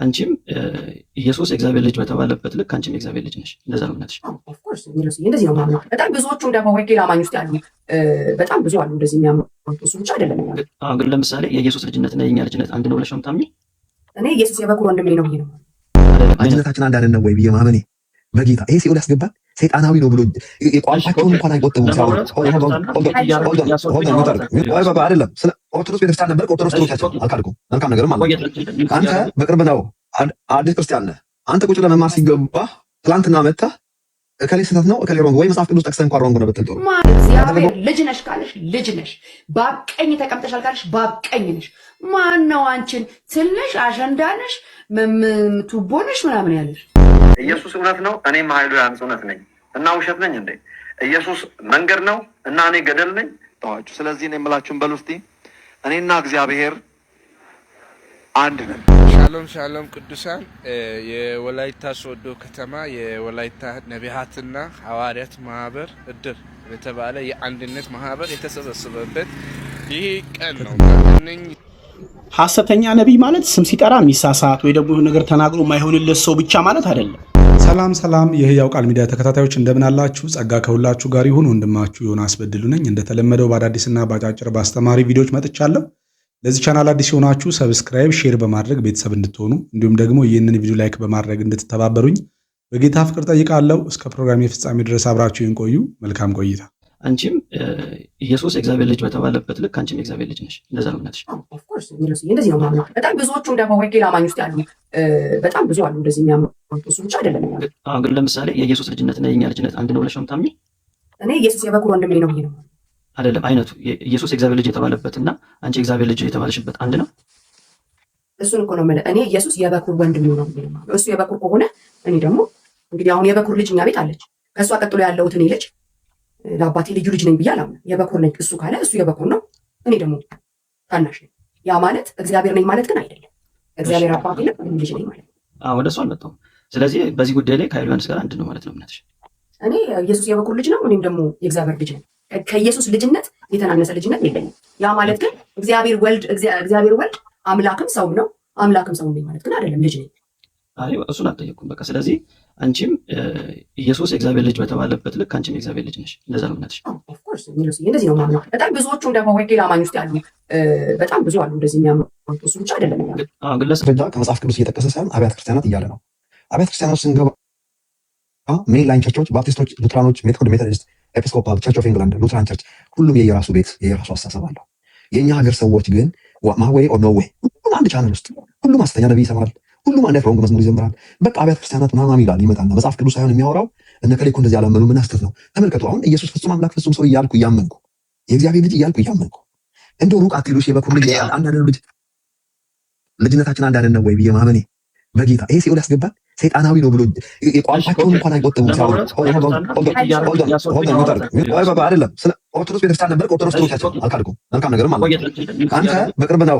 አንቺም ኢየሱስ የእግዚአብሔር ልጅ በተባለበት ልክ አንቺም የእግዚአብሔር ልጅ ነሽ። እንደዛ ነው እምነትሽ? ኦፍ ኮርስ እንደዚህ ነው ማለት። በጣም ብዙዎቹም ደግሞ ወንጌል አማኝ ውስጥ ያሉ በጣም ብዙ አሉ እንደዚህ የሚያምኑ። እሱ ብቻ አይደለም። ግን ለምሳሌ የኢየሱስ ልጅነትና የኛ ልጅነት አንድ ነው ብለሽ ነው የምታምኚው? እኔ ኢየሱስ የበኩር ወንድሜ ነው ብዬ ነው። ልጅነታችን አንድ አይደለም ወይ ብዬ ማመኔ በጌታ ይሄ ሲኦል ያስገባል። ሰይጣናዊ ነው ብሎ የቋንቋቸውን እንኳን አይቆጥቡም። አይደለም ስለ ኦርቶዶክስ ቤተክርስቲያን ነበር። ኦርቶዶክስ ቶቻቸው አልካድኩም። መልካም ነገርም አለ። አንተ በቅርብ ነው አዲስ ክርስቲያን ነህ። አንተ ቁጭ ለመማር ሲገባ ትላንትና መጥተህ እከሌ ስህተት ነው እከሌ ሮንግ ወይ መጽሐፍ ቅዱስ ጠቅሰህ እንኳን ሮንግ ነው ብትል ጥሩ። እግዚአብሔር ልጅ ነሽ ካለሽ ልጅ ነሽ፣ በአብ ቀኝ ተቀምጠሻል ካለሽ በአብ ቀኝ ነሽ። ማን ነው አንቺን ትንሽ አሸንዳ ነሽ ቱቦ ነሽ ምናምን ያለሽ? ኢየሱስ እውነት ነው፣ እኔም ኃይሉ ያንስ እውነት ነኝ እና ውሸት ነኝ እንዴ? ኢየሱስ መንገድ ነው እና እኔ ገደል ነኝ? ተዋችሁ። ስለዚህ እኔ የምላችሁን በሉ እስቲ፣ እኔና እግዚአብሔር አንድ ነን። ሻሎም ሻሎም ቅዱሳን፣ የወላይታ ሶዶ ከተማ የወላይታ ነቢያትና ሐዋርያት ማህበር እድር የተባለ የአንድነት ማህበር የተሰበሰበበት ይህ ቀን ነው። ሐሰተኛ ነቢይ ማለት ስም ሲጠራ የሚሳሳት ወይ ደግሞ ነገር ተናግሮ የማይሆንለት ሰው ብቻ ማለት አይደለም። ሰላም ሰላም፣ የሕያው ቃል ሚዲያ ተከታታዮች እንደምን አላችሁ? ጸጋ ከሁላችሁ ጋር ይሁን። ወንድማችሁ ዮናስ በድሉ ነኝ። እንደተለመደው በአዳዲስና በአጫጭር በአስተማሪ ቪዲዮዎች መጥቻለሁ። ለዚህ ቻናል አዲስ የሆናችሁ ሰብስክራይብ፣ ሼር በማድረግ ቤተሰብ እንድትሆኑ እንዲሁም ደግሞ ይህንን ቪዲዮ ላይክ በማድረግ እንድትተባበሩኝ በጌታ ፍቅር ጠይቃለሁ። እስከ ፕሮግራም የፍጻሜ ድረስ አብራችሁን ቆዩ። መልካም ቆይታ። አንቺም ኢየሱስ የእግዚአብሔር ልጅ በተባለበት ልክ አንቺም የእግዚአብሔር ልጅ ነሽ። እንደዛ ነው እምነትሽ? ኦፍ ኮርስ እንደዚህ ነው ማለት። በጣም ብዙዎቹም ደግሞ ወንጌል አማኝ ውስጥ ያሉ በጣም ብዙ አሉ እንደዚህ የሚያምኑ። እሱ ብቻ አይደለም። ግን ለምሳሌ የኢየሱስ ልጅነትና የኛ ልጅነት አንድ ነው ብለሽ ነው የምታምኚው? እኔ ኢየሱስ የበኩር ወንድሜ ነው ብዬ ነው። አይደለም አይነቱ ኢየሱስ የእግዚአብሔር ልጅ የተባለበትና አንቺ የእግዚአብሔር ልጅ የተባለሽበት አንድ ነው? እሱን እኮ ነው የምልህ። እኔ ኢየሱስ የበኩር ወንድሜ ነው ብዬ ነው። እሱ የበኩር ከሆነ እኔ ደግሞ እንግዲህ አሁን የበኩር ልጅ እኛ ቤት አለች። ከእሷ ቀጥሎ ያለሁት እኔ ልጅ ለአባቴ ልዩ ልጅ ነኝ ብዬ አላምንም። የበኩር ነኝ እሱ ካለ እሱ የበኩር ነው፣ እኔ ደግሞ ታናሽ ነኝ። ያ ማለት እግዚአብሔር ነኝ ማለት ግን አይደለም። እግዚአብሔር አባቴ ነው፣ እኔ ልጅ ነኝ ማለት ነው። ወደ እሱ አልመጣሁም። ስለዚህ በዚህ ጉዳይ ላይ ከኃይሉ ዮሐንስ ጋር አንድ ነው ማለት ነው እምነትሽ? እኔ ኢየሱስ የበኩር ልጅ ነው፣ እኔም ደግሞ የእግዚአብሔር ልጅ ነኝ። ከኢየሱስ ልጅነት የተናነሰ ልጅነት የለኝም። ያ ማለት ግን እግዚአብሔር ወልድ አምላክም ሰው ነው፣ አምላክም ሰው ነኝ ማለት ግን አይደለም። ልጅ ነኝ። እሱን አልጠየቅኩም። በቃ ስለዚህ አንቺም ኢየሱስ የእግዚአብሔር ልጅ በተባለበት ልክ አንቺም የእግዚአብሔር ልጅ ነሽ። እንደዛ ነው እምነትሽ? ኦፍ ኮርስ እንደዚህ ነው ማለት። በጣም ብዙዎቹም ደግሞ ወንጌል አማኝ ውስጥ ያሉ በጣም ብዙ አሉ እንደዚህ የሚያምኑ። እሱ ብቻ አይደለም። ግለሰብ ከመጽሐፍ ቅዱስ እየጠቀሰ ሳይሆን አብያተ ክርስቲያናት እያለ ነው። አብያተ ክርስቲያናት ስንገባ ሜንላይን ቸርቾች፣ ባፕቲስቶች፣ ሉትራኖች፣ ሜቶዲስት፣ ኤጲስኮፓል፣ ቸርች ኦፍ ኢንግላንድ፣ ሉትራን ቸርች፣ ሁሉም የየራሱ ቤት የየራሱ አስተሳሰብ አለው። የእኛ ሀገር ሰዎች ግን ማዌይ ኦር ኖ ዌይ፣ ሁሉም አንድ ቻናል ውስጥ ሁሉም ሐሰተኛ ነቢይ ይሰማል። ሁሉም አንድ ሮንግ መዝሙር ይዘምራል። በቃ አብያተ ክርስቲያናት ምናምን ይላል። ይመጣና መጽሐፍ ቅዱስ ሳይሆን የሚያወራው እነ ከሌ እኮ እንደዚህ ያላመኑ ምን አስተት ነው። ተመልከቱ። አሁን ኢየሱስ ፍጹም አምላክ ፍጹም ሰው እያልኩ እያመንኩ የእግዚአብሔር ልጅ እያልኩ እያመንኩ እንደው ሩቅ አትሄዱሽ። የበኩር ልጅ አንድ አይደለም። ልጅነታችን አንድ አይደለም ወይ ብዬ ማመኔ በጌታ ይሄ ሲኦል ያስገባል። ሰይጣናዊ ነው ብሎ የቋንቋቸውን እንኳን አይቆጥቡም። አይደለም ስለ ኦርቶዶክስ ቤተክርስቲያን ነበር። ኦርቶዶክስ ቶቻቸው አልካድኩም። መልካም ነገርም አለ። አንተ በቅርብ ነው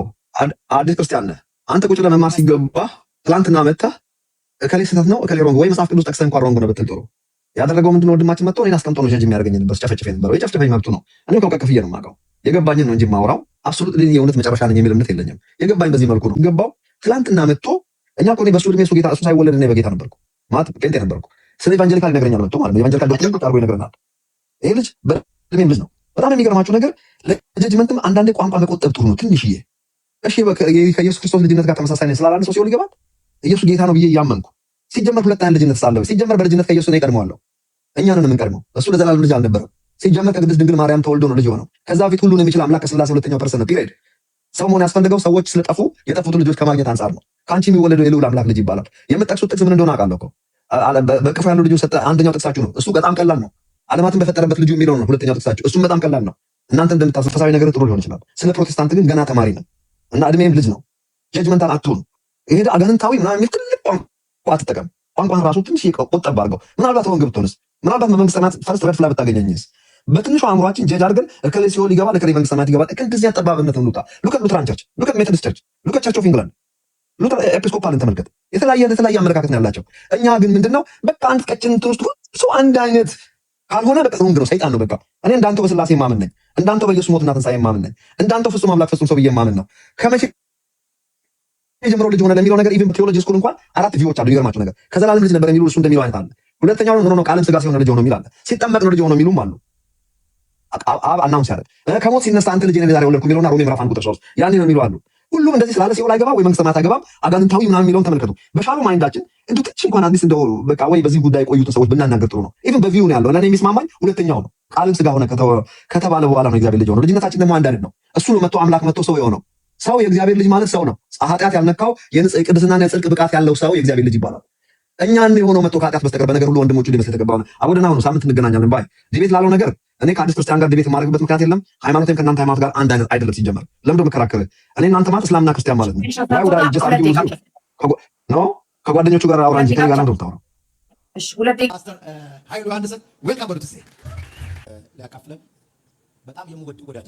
አዲስ ክርስቲያን ነህ። አንተ ቁጭ ለመማር ሲገባ ትላንትና መጥተህ እከሌ ስህተት ነው እከሌ ሮንግ ወይ መጽሐፍ ቅዱስ ጠቅሰህ እንኳን ሮንግ ነው ብትል ጥሩ። ያደረገው ምንድነው? ወንድማችን መጥቶ እኔን አስቀምጦ ነው ጀጅ የሚያደርገኝ ነበር። ጨፈጨፈኝ ነበር ወይ ጨፍጨፈኝ መብቱ ነው። እኔ ከውቀ ክፍዬ ነው የማውቀው። የገባኝን ነው እንጂ የማወራው አብሶሉት የእውነት መጨረሻ ነኝ የሚል እምነት የለኝም። የገባኝ በዚህ መልኩ ነው። ገባው ትላንትና መጥቶ እኛ እኮ በሱ ዕድሜ እሱ ሳይወለድ እኔ በጌታ ነበርኩ ማለት ጴንጤ ነበርኩ። ስለ ኢቫንጀሊካል ይነግረኛል መጥቶ ማለት ነው። ኢቫንጀሊካል ዶክትሪን አድርጎ ይነግረናል። ይሄ ልጅ በእድሜም ልጅ ነው። በጣም የሚገርማችሁ ነገር ለጀጅመንትም አንዳንዴ ቋንቋ መቆጠብ ጥሩ ነው ትንሽዬ። እሺ ከኢየሱስ ክርስቶስ ልጅነት ጋር ተመሳሳይ ነው ስላላለ ሰው ሲሆን ይገባል። ኢየሱስ ጌታ ነው ብዬ እያመንኩ ሲጀመር ሁለት አይነት ልጅነት ሳለው ሲጀመር በልጅነት ከኢየሱስ ነው የቀድመዋለሁ። እኛ ነን የምንቀድመው። እሱ ለዘላለም ልጅ አልነበረም። ሲጀመር ከቅድስት ድንግል ማርያም ተወልዶ ነው ልጅ ሆነው። ከዛ በፊት ሁሉን የሚችል አምላክ ከሥላሴ ሁለተኛው ፐርሰን ነው። ፒሪድ። ሰው መሆን ያስፈልገው ሰዎች ስለጠፉ የጠፉትን ልጆች ከማግኘት አንጻር ነው። ከአንቺ የሚወለደው የልዑል አምላክ ልጅ ይባላል። የምጠቅሱት ጥቅስ ምን እንደሆነ አውቃለሁ እኮ። በቅፉ ያሉ ልጆች ሰጠ አንደኛው ጥቅሳችሁ ነው። እሱ በጣም ቀላል ነው። ዓለማትን በፈጠረበት ልጁ የሚለው ነው ሁለተኛው ጥቅሳችሁ። እሱም በጣም ቀላል ነው። እናንተ እንደምታስቡ ፈሳዊ ነገር ጥሩ ሊሆን ይችላል። ስለ ፕሮቴስታንት ግን ገና ተማሪ ነው እና እድሜም ልጅ ነው። ጀጅመንታል አትሁን። ይሄ አጋንንታዊ ምናምን የሚል ትልቅ ቋንቋ አትጠቀም። ቋንቋን ራሱ ትንሽ ቆጠብ አድርገው። ምናልባት ሮንግ ብትሆንስ? ምናልባት በመንግስተ ሰማያት ፈርስት ረድፍ ላይ ብታገኘኝስ? በትንሹ አእምሯችን ጀጅ አድርገን እከሌ ሲኦል ይገባል እከሌ መንግስተ ሰማያት ይገባል። እንደዚህ ጠባብነት እንውጣ። ሉከት ሉትራን ቸርች፣ ሉከት ሜቶዲስት ቸርች፣ ሉከት ቸርች ኦፍ ኢንግላንድ፣ ሉተር ኤጲስኮፓልን ተመልከት። የተለያየ አመለካከት ነው ያላቸው። እኛ ግን ምንድነው በቃ አንድ ቀጭን እንትን ውስጥ ሰው አንድ አይነት ካልሆነ በቃ ሮንግ ነው፣ ሰይጣን ነው። በቃ እኔ እንዳንተው በስላሴ ማምን ነኝ፣ እንዳንተው በኢየሱስ ሞትና ትንሣኤ ማምን ነኝ፣ እንዳንተው ፍጹም አምላክ ፍጹም ሰው ብዬ ማምን ነው። ከመቼ የጀምረው ልጅ ሆነ ለሚለው ነገር ኢቭን ቴዎሎጂ ስኩል እንኳን 4 ቪዎች አሉ። ይገርማቸው ነገር ከዘላለም ልጅ ነበር የሚሉ እሱ እንደሚለው አይነት አለ። ሁለተኛው ሆኖ ነው ቃልም ስጋ ሲሆን ልጅ ሆኖ የሚል አለ። ሲጠመቅ ነው ልጅ ሆኖ የሚሉም አሉ። አብ አናውንስ ያደርግ ከሞት ሲነሳ አንተ ልጅ ነህ ዛሬ ወለድኩ የሚለውና ሮሜ ምዕራፍ 1 ቁጥር 3 ያኔ ነው የሚሉ አሉ። ሁሉም እንደዚህ ስላለ ሲኦል አይገባም ወይ መንግስተ ሰማያት አይገባም አጋንንታዊ ምናምን የሚለውን ተመልከቱ። በሻሉ ማይንዳችን እንዱ ትንሽ እንኳን አዲስ እንደው በቃ ወይ በዚህ ጉዳይ ቆዩት ሰዎች ብናናገር ጥሩ ነው። ኢቭን በቪው ነው ያለው ለኔ የሚስማማኝ ሁለተኛው ነው። ቃልም ስጋ ሆነ ከተባለ በኋላ ነው እግዚአብሔር ልጅ ሆነ። ልጅነታችን ደግሞ አንድ አይነት ነው። እሱ ነው መጥቶ አምላክ መጥቶ ሰው የሆነው። ሰው የእግዚአብሔር ልጅ ማለት ሰው ነው። ኃጢአት ያልነካው የቅድስናና የጽድቅ ብቃት ያለው ሰው የእግዚአብሔር ልጅ ይባላል። እኛ አንድ የሆነው መጥቶ ከኃጢአት በስተቀር በነገር ሁሉ ወንድሞቹ ሊመስል የተገባው ነው። አቡደና ሆኖ ሳምንት እንገናኛለን ባይ ዲቤት ላለው ነገር እኔ ከአዲስ ክርስቲያን ጋር ዲቤት የማደርግበት ምክንያት የለም። ሃይማኖቴም ከእናንተ ሃይማኖት ጋር አንድ አይነት አይደለም። ሲጀመር ለምዶ መከራከር እኔ እናንተ ማለት እስላምና ክርስቲያን ማለት ነው። ከጓደኞቹ ጋር አውራ እንጂ ከኔ ጋር ነው የምታወራው። እሺ ሁለት ፓስተር ኃይሉ ዮሐንስን ዌልካም በሉት። ሊያካፍለን በጣም የምወድ ወዳጄ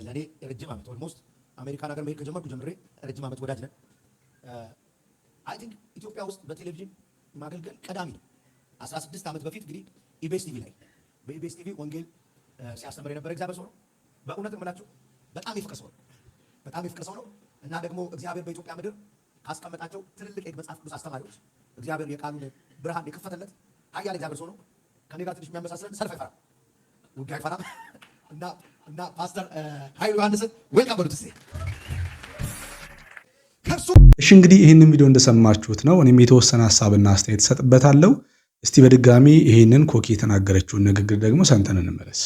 ለእኔ ረጅም ዓመት ኦልሞስት አሜሪካን ሀገር መሄድ ከጀመርኩ ጀምሬ ረጅም ዓመት ወዳጅ ነን። አይ ቲንክ ኢትዮጵያ ውስጥ በቴሌቪዥን ማገልገል ቀዳሚ ነው። 16 ዓመት በፊት እንግዲህ ኢቢኤስ ቲቪ ላይ በኢቢኤስ ቲቪ ወንጌል ሲያስተምር የነበረ እግዚአብሔር ሰው ነው። በእውነት የምላችሁ በጣም ይፍቀሰው ነው። በጣም ይፍቀሰው ነው እና ደግሞ እግዚአብሔር በኢትዮጵያ ምድር ካስቀመጣቸው ትልልቅ የመጽሐፍ ቅዱስ አስተማሪዎች እግዚአብሔር የቃሉን ብርሃን የከፈተለት ኃያል እግዚአብሔር ሰው ነው። ከኔ ጋር ትንሽ የሚያመሳስለን ሰልፍ አይፈራም፣ ውጊያ አይፈራም እና ፓስተር ኃይሉ ዮሐንስን ዌልካም በሉት። እሺ እንግዲህ ይህንን ቪዲዮ እንደሰማችሁት ነው። እኔም የተወሰነ ሀሳብና አስተያየት እሰጥበታለሁ። እስቲ በድጋሚ ይህንን ኮኪ የተናገረችውን ንግግር ደግሞ ሰምተን እንመለስ።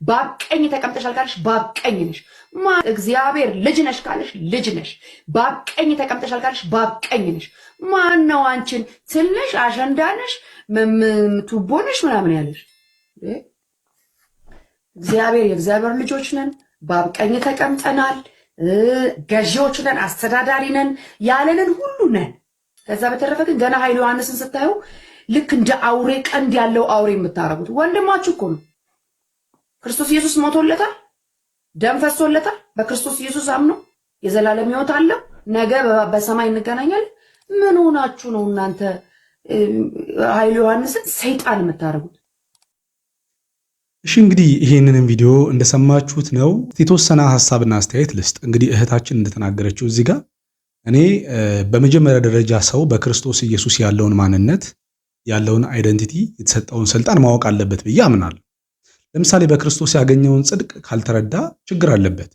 በአብ ቀኝ ተቀምጠሻል ካለሽ በአብ ቀኝ ነሽ። እግዚአብሔር ልጅ ነሽ ካለሽ ልጅ ነሽ። በአብ ቀኝ ተቀምጠሻል ካለሽ በአብ ቀኝ ነሽ። ማን ነው አንቺን ትንሽ አሸንዳ ነሽ ቱቦ ነሽ ምናምን ያለሽ? እግዚአብሔር የእግዚአብሔር ልጆች ነን። በአብ ቀኝ ተቀምጠናል። ገዢዎች ነን፣ አስተዳዳሪ ነን፣ ያለንን ሁሉ ነን። ከዛ በተረፈ ግን ገና ኃይሉ ዮሐንስን ስታዩ ልክ እንደ አውሬ ቀንድ ያለው አውሬ የምታረጉት ወንድማችሁ እኮ ነው። ክርስቶስ ኢየሱስ ሞቶለታል፣ ደም ፈሶለታል። በክርስቶስ ኢየሱስ አምኖ የዘላለም ሕይወት አለው። ነገ በሰማይ እንገናኛለን። ምን ሆናችሁ ነው እናንተ ኃይሉ ዮሐንስን ሰይጣን የምታረጉት? እሺ እንግዲህ ይህንንም ቪዲዮ እንደሰማችሁት ነው። የተወሰነ ሀሳብና አስተያየት ልስጥ። እንግዲህ እህታችን እንደተናገረችው እዚህ ጋር እኔ በመጀመሪያ ደረጃ ሰው በክርስቶስ ኢየሱስ ያለውን ማንነት ያለውን አይደንቲቲ የተሰጠውን ስልጣን ማወቅ አለበት ብዬ አምናለሁ። ለምሳሌ በክርስቶስ ያገኘውን ጽድቅ ካልተረዳ ችግር አለበት።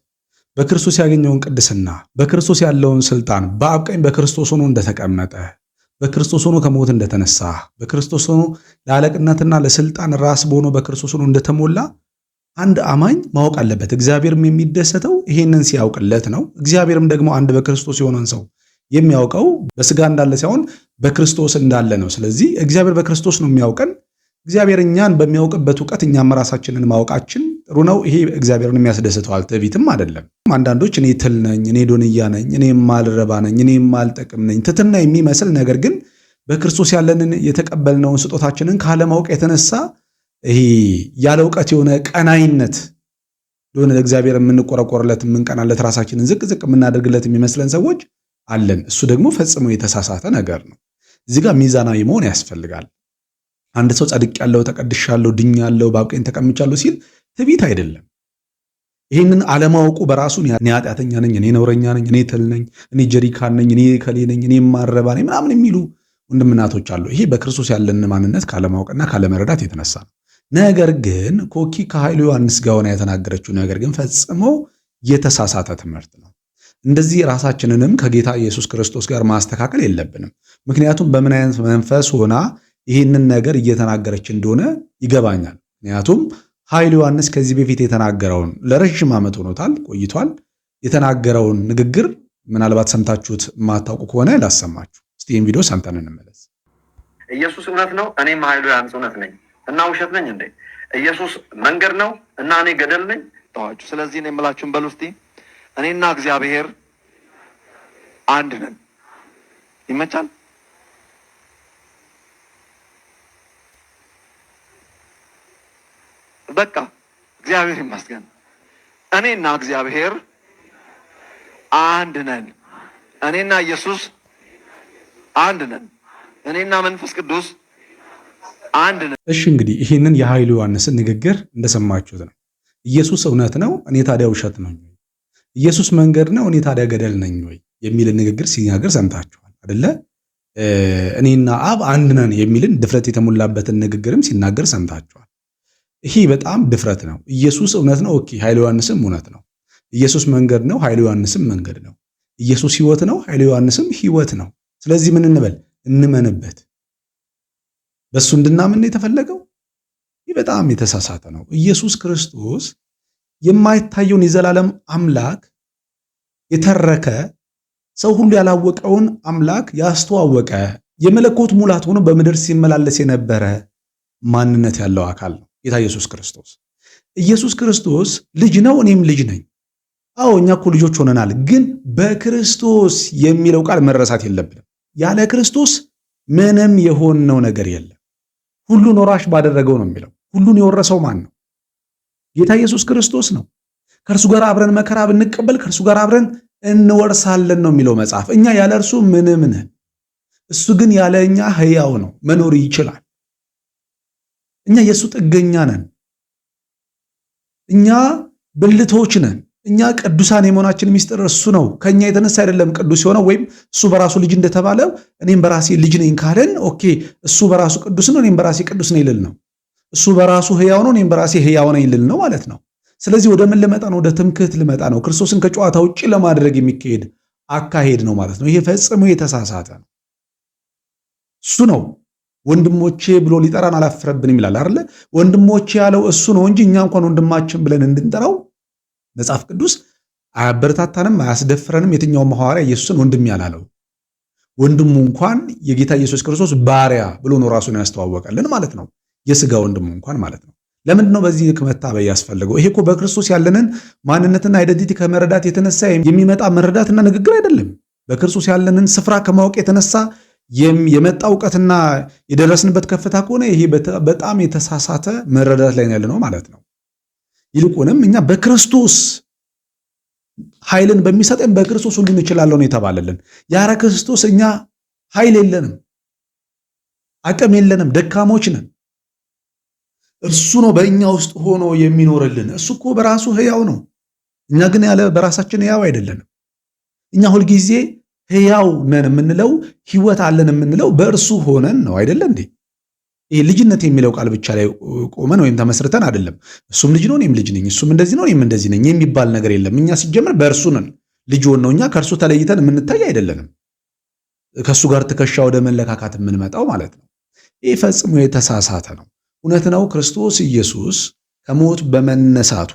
በክርስቶስ ያገኘውን ቅድስና፣ በክርስቶስ ያለውን ስልጣን በአብ ቀኝ በክርስቶስ ሆኖ እንደተቀመጠ፣ በክርስቶስ ሆኖ ከሞት እንደተነሳ፣ በክርስቶስ ሆኖ ለአለቅነትና ለስልጣን ራስ በሆኖ በክርስቶስ ሆኖ እንደተሞላ አንድ አማኝ ማወቅ አለበት። እግዚአብሔርም የሚደሰተው ይሄንን ሲያውቅለት ነው። እግዚአብሔርም ደግሞ አንድ በክርስቶስ የሆነን ሰው የሚያውቀው በስጋ እንዳለ ሳይሆን በክርስቶስ እንዳለ ነው። ስለዚህ እግዚአብሔር በክርስቶስ ነው የሚያውቀን። እግዚአብሔር እኛን በሚያውቅበት እውቀት እኛም ራሳችንን ማወቃችን ጥሩ ነው። ይሄ እግዚአብሔርን የሚያስደስተዋል፣ ትዕቢትም አይደለም። አንዳንዶች እኔ ትል ነኝ፣ እኔ ዶንያ ነኝ፣ እኔ የማልረባ ነኝ፣ እኔ የማልጠቅም ነኝ ትትና የሚመስል ነገር ግን በክርስቶስ ያለንን የተቀበልነውን ስጦታችንን ካለማወቅ የተነሳ ይሄ ያለ እውቀት የሆነ ቀናይነት የሆነ ለእግዚአብሔር የምንቆረቆርለት የምንቀናለት ራሳችንን ዝቅ ዝቅ የምናደርግለት የሚመስለን ሰዎች አለን። እሱ ደግሞ ፈጽሞ የተሳሳተ ነገር ነው። እዚህ ጋር ሚዛናዊ መሆን ያስፈልጋል። አንድ ሰው ጸድቄያለሁ፣ ተቀድሻለሁ፣ ድኛለሁ፣ በአብ ቀኝ ተቀምጫለሁ ሲል ትዕቢት አይደለም። ይህንን አለማወቁ በራሱ እኔ ኃጢአተኛ ነኝ፣ እኔ ነውረኛ ነኝ፣ እኔ ትል ነኝ፣ እኔ ጀሪካን ነኝ፣ እኔ ከሌ ነኝ፣ እኔ የማረባ ነኝ ምናምን የሚሉ ወንድምናቶች አሉ። ይሄ በክርስቶስ ያለን ማንነት ካለማወቅና ካለመረዳት የተነሳ ነው። ነገር ግን ኮኪ ከኃይሉ ዮሐንስ ጋር ሆና የተናገረችው ነገር ግን ፈጽሞ የተሳሳተ ትምህርት ነው። እንደዚህ ራሳችንንም ከጌታ ኢየሱስ ክርስቶስ ጋር ማስተካከል የለብንም። ምክንያቱም በምን አይነት መንፈስ ሆና ይህንን ነገር እየተናገረች እንደሆነ ይገባኛል። ምክንያቱም ኃይሉ ዮሐንስ ከዚህ በፊት የተናገረውን ለረጅም ዓመት ሆኖታል ቆይቷል። የተናገረውን ንግግር ምናልባት ሰምታችሁት የማታውቁ ከሆነ ላሰማችሁ። እስቲ ይህን ቪዲዮ ሰምተን እንመለስ። ኢየሱስ እውነት ነው፣ እኔም ኃይሉ ዮሐንስ እውነት ነኝ እና ውሸት ነኝ እንዴ? ኢየሱስ መንገድ ነው እና እኔ ገደል ነኝ? ተዋችሁ። ስለዚህ እኔ የምላችሁን በሉ እስቲ። እኔና እግዚአብሔር አንድ ነን። ይመቻል? በቃ እግዚአብሔር ይመስገን። እኔና እግዚአብሔር አንድ ነን። እኔና ኢየሱስ አንድ ነን። እኔና መንፈስ ቅዱስ አንድ ነን። እሺ እንግዲህ ይህንን የኃይሉ ዮሐንስን ንግግር እንደሰማችሁት ነው። ኢየሱስ እውነት ነው፣ እኔ ታዲያ ውሸት ነኝ ወይ? ኢየሱስ መንገድ ነው፣ እኔ ታዲያ ገደል ነኝ ወይ? የሚል ንግግር ሲናገር ሰምታችኋል አይደለ? እኔና አብ አንድ ነን የሚልን ድፍረት የተሞላበትን ንግግርም ሲናገር ሰምታችኋል። ይሄ በጣም ድፍረት ነው። ኢየሱስ እውነት ነው። ኦኬ፣ ኃይለ ዮሐንስም እውነት ነው። ኢየሱስ መንገድ ነው፣ ኃይለ ዮሐንስም መንገድ ነው። ኢየሱስ ሕይወት ነው፣ ኃይለ ዮሐንስም ሕይወት ነው። ስለዚህ ምን እንበል? እንመንበት። በሱ እንድናምን የተፈለገው ይህ በጣም የተሳሳተ ነው። ኢየሱስ ክርስቶስ የማይታየውን የዘላለም አምላክ የተረከ ሰው ሁሉ ያላወቀውን አምላክ ያስተዋወቀ የመለኮት ሙላት ሆኖ በምድር ሲመላለስ የነበረ ማንነት ያለው አካል ነው ጌታ ኢየሱስ ክርስቶስ። ኢየሱስ ክርስቶስ ልጅ ነው፣ እኔም ልጅ ነኝ። አዎ እኛ እኮ ልጆች ሆነናል። ግን በክርስቶስ የሚለው ቃል መረሳት የለብንም። ያለ ክርስቶስ ምንም የሆነው ነገር የለም። ሁሉን ወራሽ ባደረገው ነው የሚለው። ሁሉን የወረሰው ማን ነው? ጌታ ኢየሱስ ክርስቶስ ነው። ከእርሱ ጋር አብረን መከራ ብንቀበል ከእርሱ ጋር አብረን እንወርሳለን ነው የሚለው መጽሐፍ። እኛ ያለ እርሱ ምንም ነን። እሱ ግን ያለ እኛ ሕያው ነው፣ መኖር ይችላል። እኛ የእሱ ጥገኛ ነን። እኛ ብልቶች ነን። እኛ ቅዱሳን የመሆናችን ሚስጥር እሱ ነው። ከኛ የተነሳ አይደለም ቅዱስ የሆነው፣ ወይም እሱ በራሱ ልጅ እንደተባለው እኔም በራሴ ልጅ ነኝ ካለን ኦኬ፣ እሱ በራሱ ቅዱስ ነው፣ እኔም በራሴ ቅዱስ ነኝ ልል ነው። እሱ በራሱ ሕያው ነው፣ እኔም በራሴ ሕያው ነኝ ልል ነው ማለት ነው። ስለዚህ ወደ ምን ልመጣ ነው? ወደ ትምክህት ልመጣ ነው። ክርስቶስን ከጨዋታ ውጪ ለማድረግ የሚካሄድ አካሄድ ነው ማለት ነው። ይሄ ፈጽሞ የተሳሳተ ነው። እሱ ነው ወንድሞቼ ብሎ ሊጠራን አላፈረብንም ይላል አይደለ? ወንድሞቼ ያለው እሱ ነው እንጂ እኛ እንኳን ወንድማችን ብለን እንድንጠራው መጽሐፍ ቅዱስ አያበረታታንም፣ አያስደፍረንም። የትኛውም ሐዋርያ ኢየሱስን ወንድም ያላለው ወንድሙ እንኳን የጌታ ኢየሱስ ክርስቶስ ባሪያ ብሎ ነው ራሱን ያስተዋወቀልን ማለት ነው። የሥጋ ወንድሙ እንኳን ማለት ነው። ለምንድን ነው በዚህ ልክ መታበይ ያስፈልገው? ይሄ እኮ በክርስቶስ ያለንን ማንነትና አይደንቲቲ ከመረዳት የተነሳ የሚመጣ መረዳትና ንግግር አይደለም። በክርስቶስ ያለንን ስፍራ ከማወቅ የተነሳ የመጣ እውቀትና የደረስንበት ከፍታ ከሆነ ይሄ በጣም የተሳሳተ መረዳት ላይ ያለ ነው ማለት ነው። ይልቁንም እኛ በክርስቶስ ኃይልን በሚሰጠን በክርስቶስ ሁሉን እንችላለን ነው የተባለልን። ያለ ክርስቶስ እኛ ኃይል የለንም፣ አቅም የለንም፣ ደካሞች ነን። እርሱ ነው በእኛ ውስጥ ሆኖ የሚኖርልን። እሱ እኮ በራሱ ሕያው ነው። እኛ ግን ያለ በራሳችን ሕያው አይደለንም። እኛ ሁልጊዜ ሕያው ነን የምንለው ሕይወት አለን የምንለው በእርሱ ሆነን ነው አይደለ እንዴ? ይሄ ልጅነት የሚለው ቃል ብቻ ላይ ቆመን ወይም ተመስርተን አይደለም። እሱም ልጅ ነው እኔም ልጅ ነኝ፣ እሱም እንደዚህ ነው እኔም እንደዚህ ነኝ የሚባል ነገር የለም። እኛ ሲጀምር በእርሱ ነን፣ ልጅ ሆነን ነው። እኛ ከእርሱ ተለይተን የምንታይ አይደለንም። ከእሱ ጋር ትከሻ ወደ መለካካት የምንመጣው ማለት ነው። ይህ ፈጽሞ የተሳሳተ ነው። እውነት ነው። ክርስቶስ ኢየሱስ ከሞት በመነሳቱ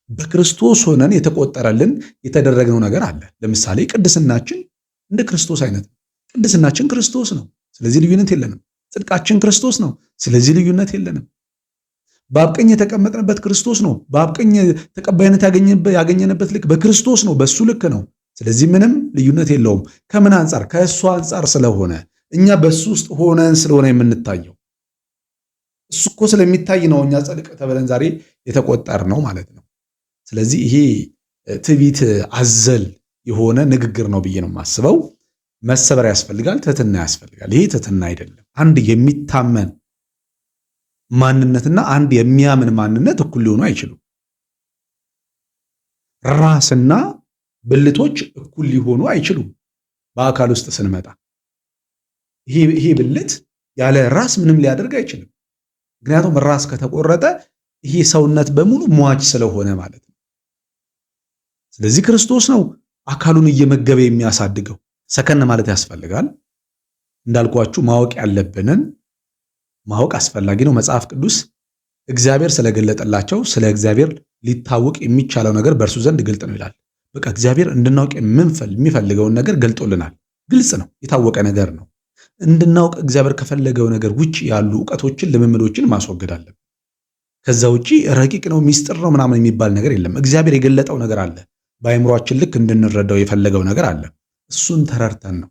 በክርስቶስ ሆነን የተቆጠረልን የተደረግነው ነገር አለ። ለምሳሌ ቅድስናችን እንደ ክርስቶስ አይነት ነው። ቅድስናችን ክርስቶስ ነው፣ ስለዚህ ልዩነት የለንም። ጽድቃችን ክርስቶስ ነው፣ ስለዚህ ልዩነት የለንም። በአብ ቀኝ የተቀመጥንበት ክርስቶስ ነው። በአብ ቀኝ ተቀባይነት ያገኘንበት ልክ በክርስቶስ ነው፣ በሱ ልክ ነው። ስለዚህ ምንም ልዩነት የለውም። ከምን አንጻር? ከእሱ አንጻር ስለሆነ እኛ በሱ ውስጥ ሆነን ስለሆነ የምንታየው እሱ እኮ ስለሚታይ ነው እኛ ጸድቅ ተብለን ዛሬ የተቆጠር ነው ማለት ነው። ስለዚህ ይሄ ትዕቢት አዘል የሆነ ንግግር ነው ብዬ ነው የማስበው። መሰበር ያስፈልጋል፣ ትህትና ያስፈልጋል። ይሄ ትህትና አይደለም። አንድ የሚታመን ማንነትና አንድ የሚያምን ማንነት እኩል ሊሆኑ አይችሉም። ራስና ብልቶች እኩል ሊሆኑ አይችሉም። በአካል ውስጥ ስንመጣ ይሄ ብልት ያለ ራስ ምንም ሊያደርግ አይችልም። ምክንያቱም ራስ ከተቆረጠ ይሄ ሰውነት በሙሉ ሟች ስለሆነ ማለት ነው። ስለዚህ ክርስቶስ ነው አካሉን እየመገበ የሚያሳድገው። ሰከን ማለት ያስፈልጋል። እንዳልኳችሁ ማወቅ ያለብንን ማወቅ አስፈላጊ ነው። መጽሐፍ ቅዱስ እግዚአብሔር ስለገለጠላቸው ስለ እግዚአብሔር ሊታወቅ የሚቻለው ነገር በእርሱ ዘንድ ግልጥ ነው ይላል። በቃ እግዚአብሔር እንድናውቅ የሚፈልገውን ነገር ገልጦልናል። ግልጽ ነው፣ የታወቀ ነገር ነው። እንድናውቅ እግዚአብሔር ከፈለገው ነገር ውጭ ያሉ እውቀቶችን፣ ልምምዶችን ማስወገድ አለብን። ከዛ ውጭ ረቂቅ ነው ሚስጥር ነው ምናምን የሚባል ነገር የለም። እግዚአብሔር የገለጠው ነገር አለ። በአእምሯችን ልክ እንድንረዳው የፈለገው ነገር አለ። እሱን ተረድተን ነው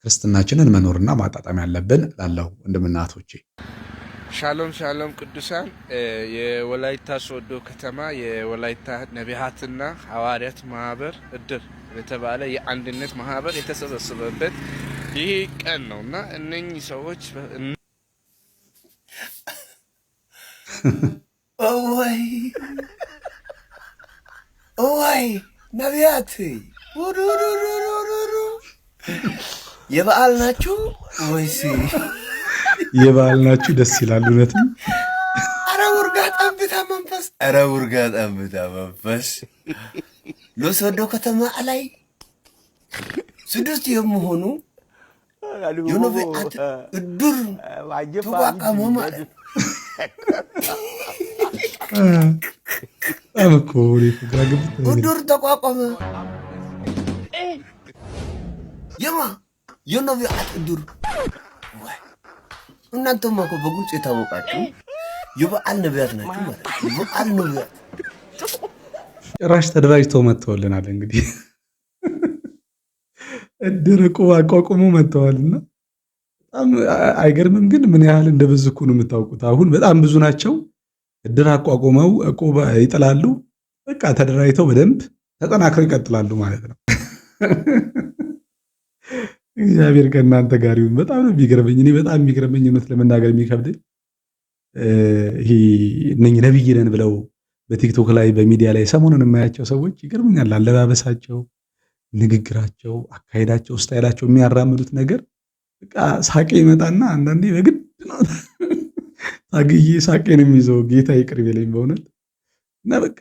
ክርስትናችንን መኖርና ማጣጣም ያለብን ላለው ወንድምና እህቶቼ። ሻሎም ሻሎም ቅዱሳን። የወላይታ ሶዶ ከተማ የወላይታ ነቢያትና ሐዋርያት ማህበር እድር የተባለ የአንድነት ማህበር የተሰበሰበበት ይህ ቀን ነውና እነኚህ ሰዎች ወይ ነቢያት የበዓል ናችሁ ወይስ የበዓል ናችሁ? ደስ ይላል እውነትም። ኧረ ውርጋ ጠብታ መንፈስ ለሶዶ ከተማ ላይ ስድስት የምሆኑ የነቢያት እድር ተቋቋመ ማለት አብኮ እድር ተቋቋመ። የነቢያት እድር እናንተማ እኮ በግልጽ የታወቃችሁ የበዓል ነቢያት ናችሁ ማለት ነው። የበዓል ነቢያት ጭራሽ ተደራጅተው መጥተውልናል። እንግዲህ እድር ዕቁብ አቋቁመው መጥተዋልና በጣም አይገርምም? ግን ምን ያህል እንደበዙ እኮ ነው የምታውቁት። አሁን በጣም ብዙ ናቸው። እድር አቋቁመው ዕቁብ ይጥላሉ። በቃ ተደራጅተው በደንብ ተጠናክረው ይቀጥላሉ ማለት ነው። እግዚአብሔር ከእናንተ ጋር ይሁን። በጣም ነው የሚገርመኝ። እኔ በጣም የሚገርመኝ እውነት ለመናገር የሚከብደኝ ይሄ እነኝህ ነብይ ነን ብለው በቲክቶክ ላይ በሚዲያ ላይ ሰሞኑን የማያቸው ሰዎች ይገርሙኛል። አለባበሳቸው፣ ንግግራቸው፣ አካሄዳቸው፣ ስታይላቸው፣ የሚያራምዱት ነገር በቃ ሳቄ ይመጣና አንዳንዴ በግድ ነው ታግዬ ሳቄን የሚይዘው ጌታ ይቅር ይበለኝ በእውነት። እና በቃ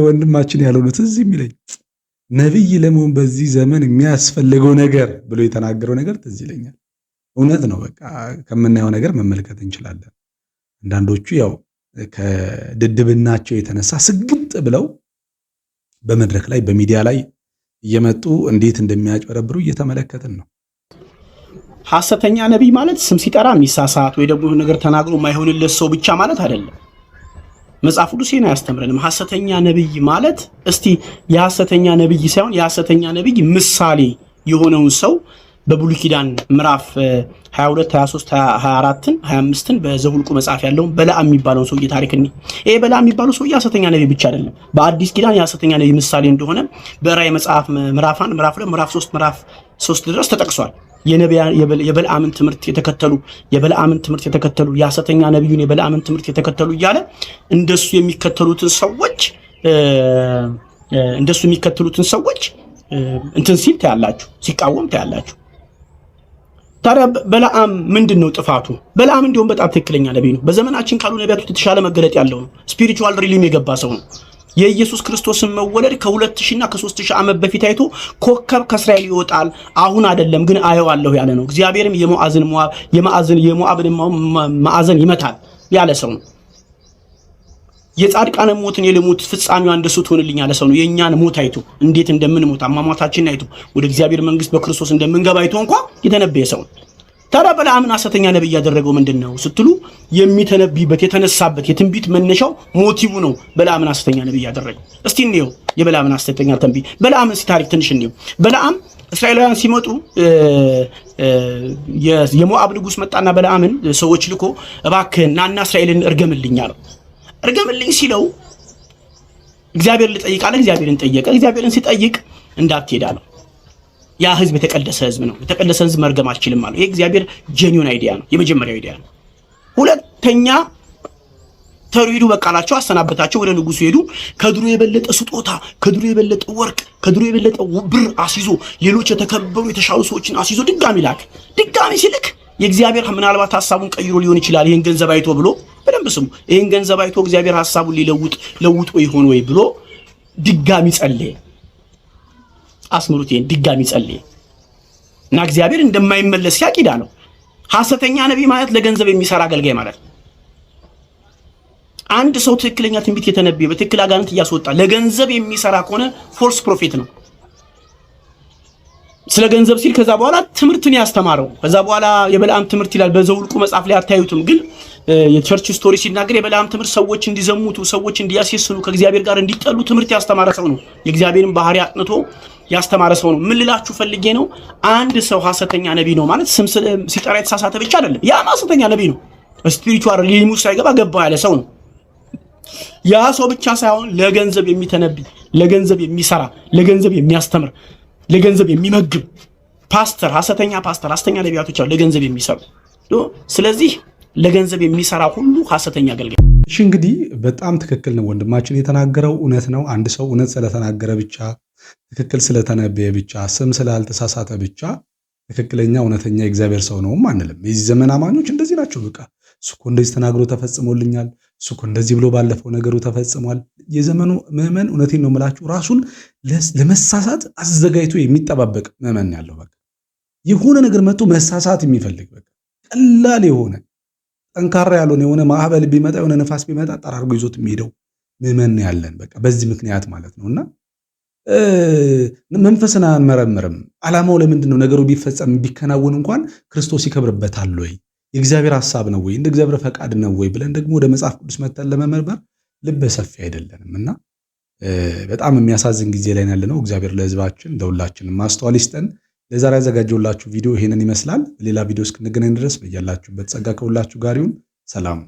ወንድማችን ያለው ነው ትዝ የሚለኝ ነብይ ለመሆን በዚህ ዘመን የሚያስፈልገው ነገር ብሎ የተናገረው ነገር ትዝ ይለኛል። እውነት ነው። በቃ ከምናየው ነገር መመልከት እንችላለን። አንዳንዶቹ ያው ከድድብናቸው የተነሳ ስግጥ ብለው በመድረክ ላይ በሚዲያ ላይ እየመጡ እንዴት እንደሚያጭበረብሩ እየተመለከትን ነው። ሐሰተኛ ነቢይ ማለት ስም ሲጠራ የሚሳሳት ወይ ደግሞ ነገር ተናግሮ የማይሆንለት ሰው ብቻ ማለት አይደለም። መጽሐፍ ቅዱስ ይሄን አያስተምረንም። ሐሰተኛ ነቢይ ማለት እስቲ የሐሰተኛ ነቢይ ሳይሆን የሐሰተኛ ነቢይ ምሳሌ የሆነውን ሰው በብሉይ ኪዳን ምዕራፍ 22 23 24ን 25ን በዘኍልቍ መጽሐፍ ያለውን በለዓም የሚባለውን ሰውዬ ታሪክ እንይ። ይሄ በለዓም የሚባለው ሰውዬ ሐሰተኛ ነቢይ ብቻ አይደለም፣ በአዲስ ኪዳን የሐሰተኛ ነቢይ ምሳሌ እንደሆነ በራእይ መጽሐፍ ምዕራፍ 1 ምዕራፍ 2 ምዕራፍ 3 ምዕራፍ 3 ድረስ ተጠቅሷል። የበለዓምን ትምህርት የተከተሉ የሐሰተኛ ነቢዩን የበለዓምን ትምህርት የተከተሉ እያለ እንደሱ የሚከተሉትን ሰዎች እንትን ሲል ታያላችሁ፣ ሲቃወም ታያላችሁ። ታዲያ በለዓም ምንድነው ጥፋቱ? በለዓም እንዲሁም በጣም ትክክለኛ ነቢይ ነው። በዘመናችን ካሉ ነቢያቶች የተሻለ መገለጥ ያለው ነው። ስፒሪቹዋል ሪሊም የገባ ሰው ነው። የኢየሱስ ክርስቶስን መወለድ ከ2000 እና ከ3000 ዓመት በፊት አይቶ ኮከብ ከእስራኤል ይወጣል አሁን አይደለም ግን አየዋለሁ ያለ ነው። እግዚአብሔርም የሞዓብን ማዕዘን ይመታል ያለ ሰው ነው። የጻድቃን ሞትን የልሙት ፍጻሜዋ እንደሱ ትሆንልኝ ያለ ሰው ነው። የኛን ሞት አይቶ እንዴት እንደምንሞት አሟሟታችንን አይቶ ወደ እግዚአብሔር መንግስት በክርስቶስ እንደምንገባ አይቶ እንኳን የተነበየ ሰው ነው። ታዲያ በለዓምን ሐሰተኛ ነቢይ ያደረገው ምንድነው ስትሉ የሚተነብይበት የተነሳበት የትንቢት መነሻው ሞቲቭ ነው። በለዓምን ሐሰተኛ ነቢይ ያደረገው እስቲ እንየው። የበለዓምን ሐሰተኛ ትንቢት በለዓምን ታሪክ ትንሽ እንየው። በለዓም እስራኤላውያን ሲመጡ የሞዓብ ንጉስ መጣና በለዓምን ሰዎች ልኮ እባክህን ናና እስራኤልን እርገምልኝ አለው። እርገምልኝ ሲለው እግዚአብሔር ልጠይቃለ። እግዚአብሔርን ጠየቀ። እግዚአብሔርን ሲጠይቅ እንዳትሄድ አለው። ያ ህዝብ የተቀደሰ ህዝብ ነው። የተቀደሰ ህዝብ መርገም አልችልም አለው። ይሄ እግዚአብሔር ጄኒውን አይዲያ ነው። የመጀመሪያው አይዲያ ነው። ሁለተኛ ተሪዱ በቃላቸው አሰናበታቸው። ወደ ንጉሱ ሄዱ። ከድሮ የበለጠ ስጦታ፣ ከድሮ የበለጠ ወርቅ፣ ከድሮ የበለጠ ብር አስይዞ ሌሎች የተከበሩ የተሻሉ ሰዎችን አስይዞ ድጋሚ ላክ። ድጋሚ ሲልክ የእግዚአብሔር ምናልባት ሐሳቡን ቀይሮ ሊሆን ይችላል ይሄን ገንዘብ አይቶ ብሎ በደንብ ስሙ። ይሄን ገንዘብ አይቶ እግዚአብሔር ሐሳቡን ሊለውጥ ይሆን ወይ ብሎ ድጋሚ ጸለየ። አስምሩት፣ ይሄን ድጋሚ ጸለየ እና እግዚአብሔር እንደማይመለስ ያቂዳ ነው። ሐሰተኛ ነቢይ ማለት ለገንዘብ የሚሰራ አገልጋይ ማለት ነው። አንድ ሰው ትክክለኛ ትንቢት የተነበየ በትክክል አጋንንት እያስወጣ ለገንዘብ የሚሰራ ከሆነ ፎልስ ፕሮፌት ነው። ስለ ገንዘብ ሲል ከዛ በኋላ ትምህርትን ያስተማረው ከዛ በኋላ የበለዓም ትምህርት ይላል በዘኍልቍ መጽሐፍ ላይ አታዩትም፣ ግን የቸርች ስቶሪ ሲናገር የበለዓም ትምህርት ሰዎች እንዲዘሙቱ፣ ሰዎች እንዲያሴስኑ፣ ከእግዚአብሔር ጋር እንዲጠሉ ትምህርት ያስተማረ ሰው ነው። የእግዚአብሔርን ባህሪ አጥንቶ ያስተማረ ሰው ነው። ምን ልላችሁ ፈልጌ ነው፣ አንድ ሰው ሐሰተኛ ነቢይ ነው ማለት ስም ሲጠራ የተሳሳተ ብቻ አይደለም። ያ ሐሰተኛ ነቢይ ነው። ስፒሪቹዋል ሪሊም ውስጥ ሳይገባ ገባው ያለ ሰው ነው። ያ ሰው ብቻ ሳይሆን ለገንዘብ የሚተነብይ፣ ለገንዘብ የሚሰራ፣ ለገንዘብ የሚያስተምር፣ ለገንዘብ የሚመግብ ፓስተር፣ ሐሰተኛ ነቢያቶች አሉ ለገንዘብ የሚሰሩ። ስለዚህ ለገንዘብ የሚሰራ ሁሉ ሐሰተኛ አገልጋይ። እሺ እንግዲህ በጣም ትክክል ነው ወንድማችን የተናገረው፣ እውነት ነው። አንድ ሰው እውነት ስለተናገረ ብቻ ትክክል ስለተነበየ ብቻ ስም ስላልተሳሳተ ብቻ ትክክለኛ እውነተኛ የእግዚአብሔር ሰው ነውም አንልም። የዚህ ዘመን አማኞች እንደዚህ ናቸው። በቃ እሱ እኮ እንደዚህ ተናግሮ ተፈጽሞልኛል፣ እሱ እኮ እንደዚህ ብሎ ባለፈው ነገሩ ተፈጽሟል። የዘመኑ ምዕመን እውነቴን ነው የምላችሁ ራሱን ለመሳሳት አዘጋጅቶ የሚጠባበቅ ምዕመን ያለው በቃ የሆነ ነገር መጥቶ መሳሳት የሚፈልግ በቃ ቀላል የሆነ ጠንካራ ያልሆነ የሆነ ማዕበል ቢመጣ የሆነ ነፋስ ቢመጣ ጠራርጎ ይዞት የሚሄደው ምዕመን ያለን በቃ በዚህ ምክንያት ማለት ነውና መንፈስን አንመረምርም። ዓላማው ለምንድን ነው? ነገሩ ቢፈጸም ቢከናወን እንኳን ክርስቶስ ይከብርበታል ወይ? የእግዚአብሔር ሐሳብ ነው ወይ? እንደ እግዚአብሔር ፈቃድ ነው ወይ ብለን ደግሞ ወደ መጽሐፍ ቅዱስ መተን ለመመርመር ልበ ሰፊ አይደለንም እና በጣም የሚያሳዝን ጊዜ ላይ ያለ ነው። እግዚአብሔር ለሕዝባችን ለሁላችንም ማስተዋል ይስጠን። ለዛሬ ያዘጋጀሁላችሁ ቪዲዮ ይሄንን ይመስላል። በሌላ ቪዲዮ እስክንገናኝ ድረስ በያላችሁበት ጸጋ ከሁላችሁ ጋር ይሁን። ሰላም